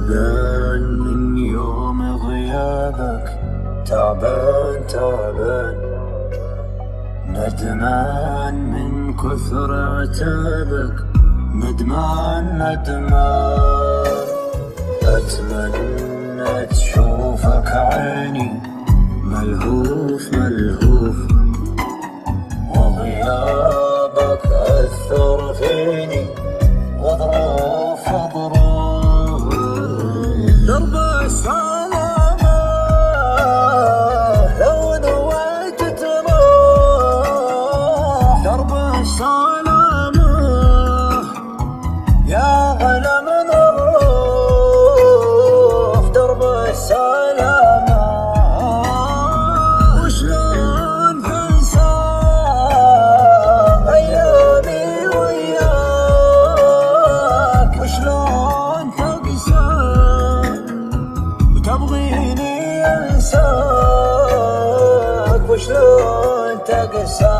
تعبان من يوم غيابك، تعبان تعبان، ندمان من كثر عتابك، ندمان ندمان. أتمنى تشوفك عيني، ملهوف ملهوف، وغيابك أثر فيني وظروف ظروف. درب السلامة لو نويت تروح، درب السلامة يا غلا من الروح، درب السلامة. وشلون تنسى أيامي وياك، وشلون تقسى وتبغيني أنساك، وشلون تقسى